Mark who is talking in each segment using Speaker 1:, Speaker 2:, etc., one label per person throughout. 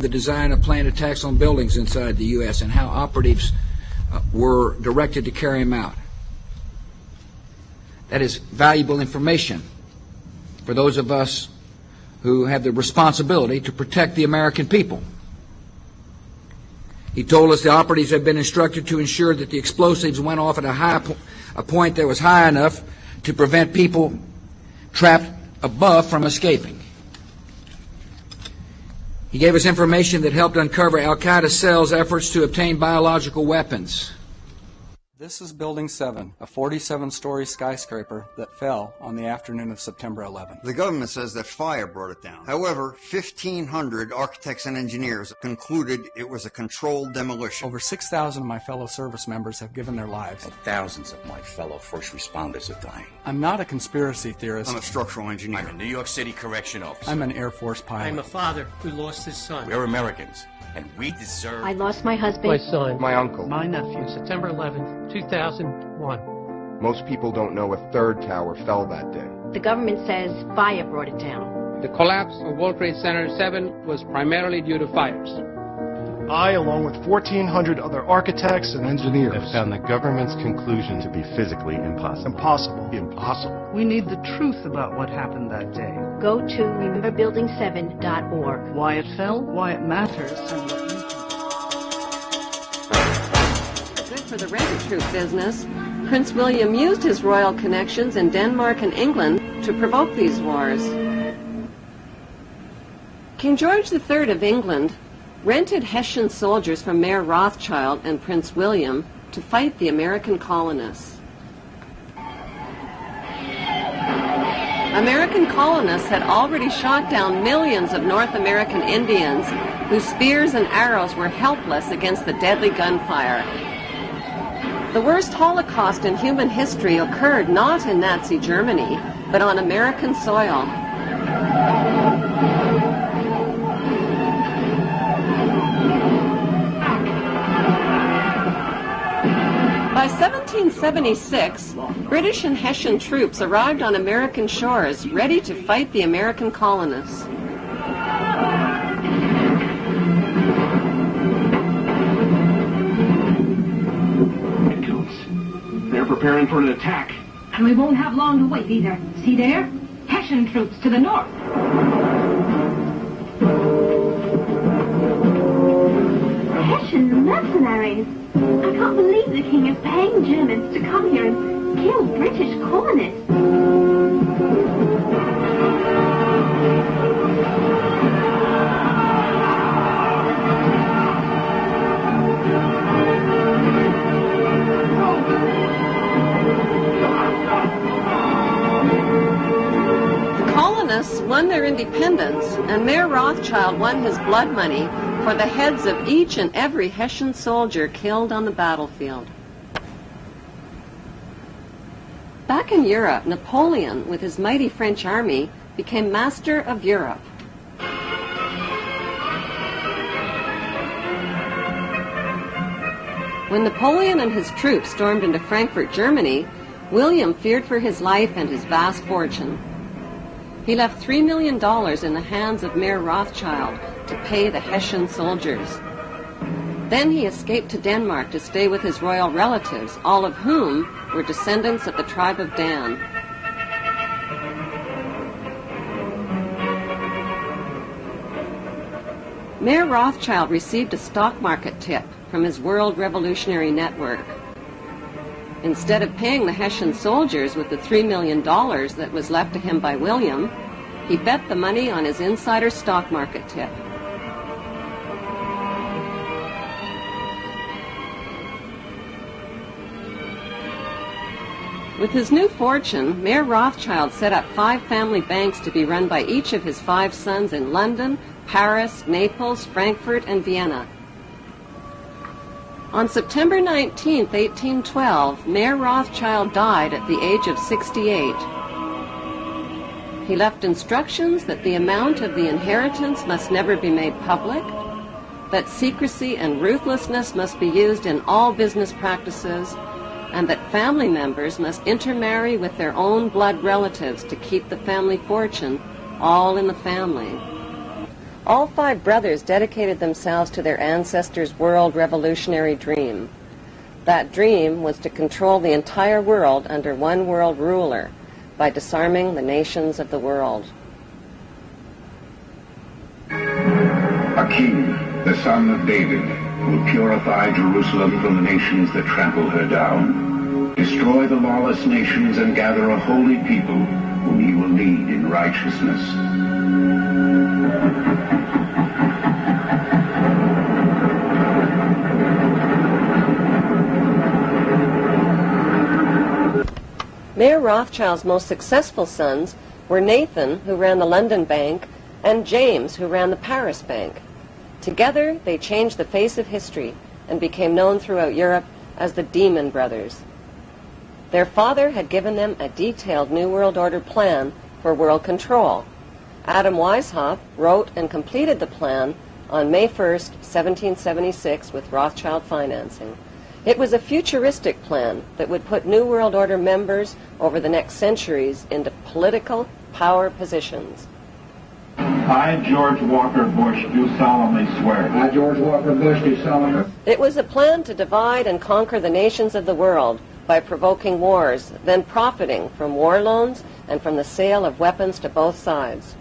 Speaker 1: the design of planned attacks on buildings inside the U.S. and how operatives were directed to carry them out. That is valuable information for those of us who have the responsibility to protect the American people. He told us the operatives had been instructed to ensure that the explosives went off at a point that was high enough to prevent people trapped above from escaping. He gave us information that helped uncover Al-Qaeda cells' efforts to obtain biological weapons.
Speaker 2: This is Building 7, a 47-story skyscraper that fell on the afternoon of September 11th.
Speaker 3: The government says that fire brought it down. However, 1,500 architects and engineers concluded it was a controlled demolition.
Speaker 2: Over 6,000 of my fellow service members have given their lives.
Speaker 4: And thousands of my fellow first responders are dying.
Speaker 2: I'm not a conspiracy theorist.
Speaker 3: I'm a structural engineer.
Speaker 4: I'm a New York City correction officer.
Speaker 2: I'm an Air Force pilot.
Speaker 5: I'm a father who lost his son.
Speaker 4: We're Americans, and we deserve...
Speaker 6: I lost my husband.
Speaker 5: My son.
Speaker 7: My uncle.
Speaker 5: My nephew. September 11th, 2001.
Speaker 7: Most people don't know a third tower fell that day.
Speaker 6: The government says fire brought it down.
Speaker 8: The collapse of World Trade Center 7 was primarily due to fires.
Speaker 9: I, along with 1,400 other architects and engineers,
Speaker 10: have found the government's conclusion to be physically impossible.
Speaker 9: Impossible.
Speaker 11: We need the truth about what happened that day.
Speaker 6: Go to rememberbuilding7.org.
Speaker 11: Why it fell, why it matters, and what you can do.
Speaker 12: Good for the rent-a-troop business. Prince William used his royal connections in Denmark and England to provoke these wars. King George III of England rented Hessian soldiers from Mayor Rothschild and Prince William to fight the American colonists. American colonists had already shot down millions of North American Indians whose spears and arrows were helpless against the deadly gunfire. The worst Holocaust in human history occurred not in Nazi Germany, but on American soil. By 1776, British and Hessian troops arrived on American shores ready to fight the American colonists.
Speaker 13: They're preparing for an attack.
Speaker 14: And we won't have long to wait either. See there? Hessian troops to the north.
Speaker 15: Hessian mercenaries. I can't believe the king is paying Germans to come here and kill British colonists.
Speaker 12: Won their independence, and Mayor Rothschild won his blood money for the heads of each and every Hessian soldier killed on the battlefield. Back in Europe, Napoleon, with his mighty French army, became master of Europe. When Napoleon and his troops stormed into Frankfurt, Germany, William feared for his life and his vast fortune. He left $3 million in the hands of Mayor Rothschild to pay the Hessian soldiers. Then he escaped to Denmark to stay with his royal relatives, all of whom were descendants of the tribe of Dan. Mayor Rothschild received a stock market tip from his World Revolutionary Network. Instead of paying the Hessian soldiers with the $3 million that was left to him by William, he bet the money on his insider stock market tip. With his new fortune, Mayor Rothschild set up 5 family banks to be run by each of his 5 sons in London, Paris, Naples, Frankfurt, and Vienna. On September 19, 1812, Mayor Rothschild died at the age of 68. He left instructions that the amount of the inheritance must never be made public, that secrecy and ruthlessness must be used in all business practices, and that family members must intermarry with their own blood relatives to keep the family fortune all in the family. All five brothers dedicated themselves to their ancestors' world revolutionary dream. That dream was to control the entire world under one world ruler by disarming the nations of the world.
Speaker 16: A king, the son of David, will purify Jerusalem from the nations that trample her down, destroy the lawless nations, and gather a holy people whom he will lead in righteousness.
Speaker 12: Mayor Rothschild's most successful sons were Nathan, who ran the London Bank, and James, who ran the Paris Bank. Together, they changed the face of history and became known throughout Europe as the Demon Brothers. Their father had given them a detailed New World Order plan for world control. Adam Weishaupt wrote and completed the plan on May 1st, 1776, with Rothschild financing. It was a futuristic plan that would put New World Order members over the next centuries into political power positions.
Speaker 13: I, George Walker Bush, do solemnly swear. I, George Walker Bush, do solemnly.
Speaker 12: It was a plan to divide and conquer the nations of the world by provoking wars, then profiting from war loans and from the sale of weapons to both sides.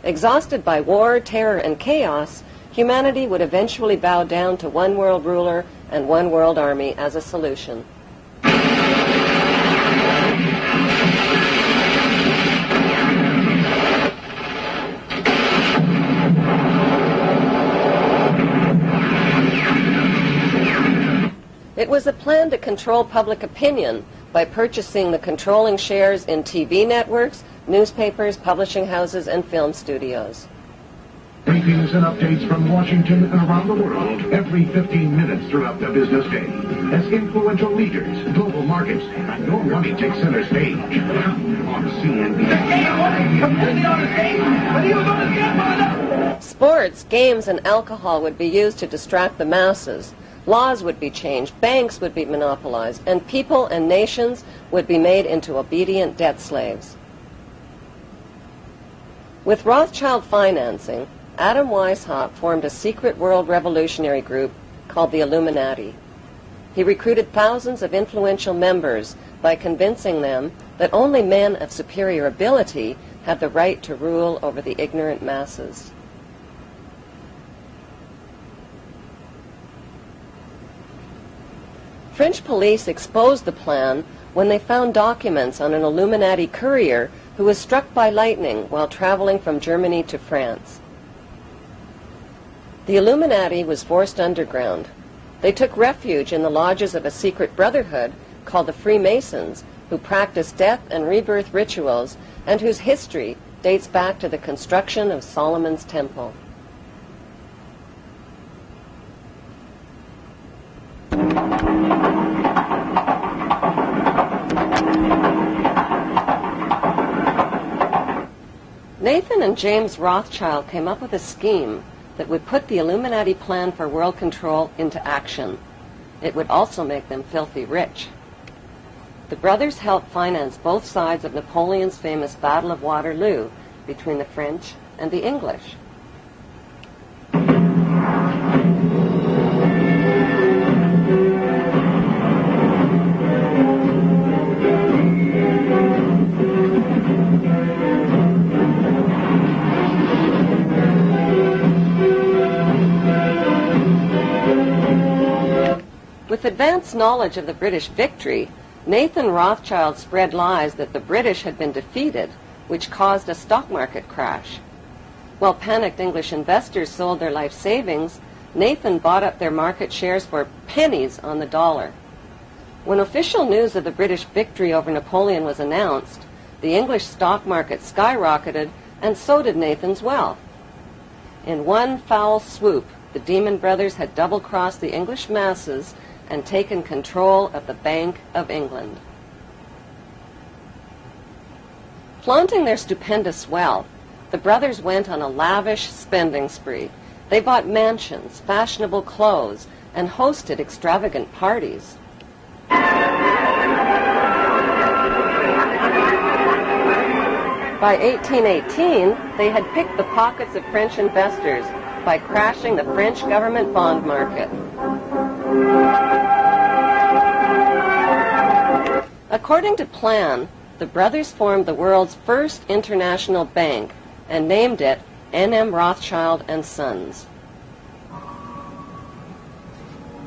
Speaker 12: Exhausted by war, terror, and chaos, humanity would eventually bow down to one world ruler and one world army as a solution. It was a plan to control public opinion by purchasing the controlling shares in TV networks, newspapers, publishing houses, and film studios.
Speaker 16: Briefings and updates from Washington and around the world every 15 minutes throughout the business day. As influential leaders, global markets, and your money take center stage. On CNN.
Speaker 12: Sports, games, and alcohol would be used to distract the masses. Laws would be changed, banks would be monopolized, and people and nations would be made into obedient debt slaves. With Rothschild financing, Adam Weishaupt formed a secret world revolutionary group called the Illuminati. He recruited thousands of influential members by convincing them that only men of superior ability had the right to rule over the ignorant masses. French police exposed the plan when they found documents on an Illuminati courier who was struck by lightning while traveling from Germany to France. The Illuminati was forced underground. They took refuge in the lodges of a secret brotherhood called the Freemasons, who practiced death and rebirth rituals and whose history dates back to the construction of Solomon's Temple. Nathan and James Rothschild came up with a scheme that would put the Illuminati plan for world control into action. It would also make them filthy rich. The brothers helped finance both sides of Napoleon's famous Battle of Waterloo between the French and the English. With advanced knowledge of the British victory, Nathan Rothschild spread lies that the British had been defeated, which caused a stock market crash. While panicked English investors sold their life savings, Nathan bought up their market shares for pennies on the dollar. When official news of the British victory over Napoleon was announced, the English stock market skyrocketed, and so did Nathan's wealth. In one foul swoop, the Demon Brothers had double-crossed the English masses and taken control of the Bank of England. Flaunting their stupendous wealth, the brothers went on a lavish spending spree. They bought mansions, fashionable clothes, and hosted extravagant parties. By By 1818, they had picked the pockets of French investors by crashing the French government bond market. According to plan, the brothers formed the world's first international bank and named it N.M. Rothschild and Sons.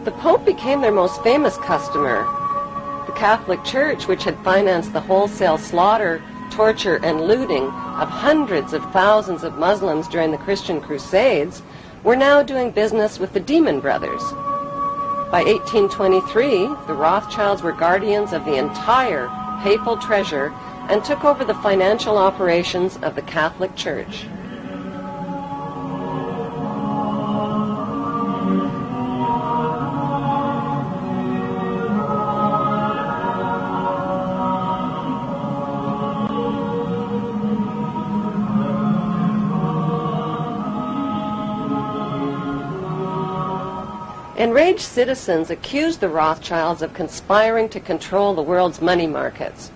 Speaker 12: The Pope became their most famous customer. The Catholic Church, which had financed the wholesale slaughter, torture, and looting of hundreds of thousands of Muslims during the Christian Crusades, were now doing business with the Demon Brothers. By 1823, the Rothschilds were guardians of the entire papal treasure and took over the financial operations of the Catholic Church. Enraged citizens accused the Rothschilds of conspiring to control the world's money markets.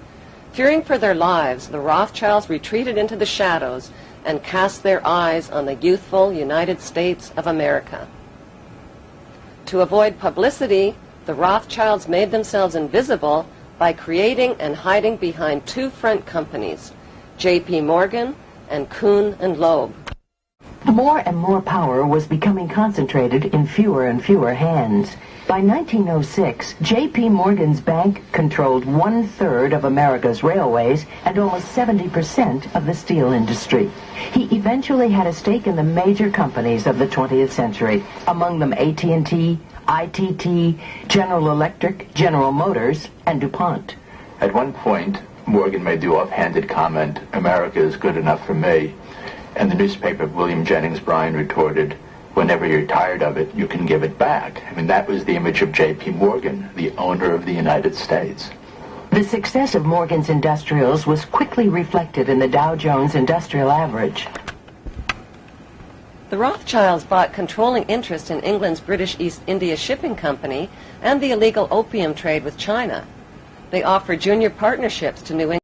Speaker 12: Fearing for their lives, the Rothschilds retreated into the shadows and cast their eyes on the youthful United States of America. To avoid publicity, the Rothschilds made themselves invisible by creating and hiding behind two front companies, J.P. Morgan and Kuhn and Loeb.
Speaker 17: More and more power was becoming concentrated in fewer and fewer hands. By 1906, J.P. Morgan's bank controlled 1/3 of America's railways and almost 70% of the steel industry. He eventually had a stake in the major companies of the 20th century, among them AT&T, ITT, General Electric, General Motors, and DuPont.
Speaker 18: At one point, Morgan made the offhanded comment, "America is good enough for me." And the newspaper of William Jennings Bryan retorted, "Whenever you're tired of it, you can give it back." I mean, that was the image of J.P. Morgan, the owner of the United States.
Speaker 17: The success of Morgan's industrials was quickly reflected in the Dow Jones Industrial Average.
Speaker 12: The Rothschilds bought controlling interest in England's British East India Shipping Company and the illegal opium trade with China. They offered junior partnerships to New England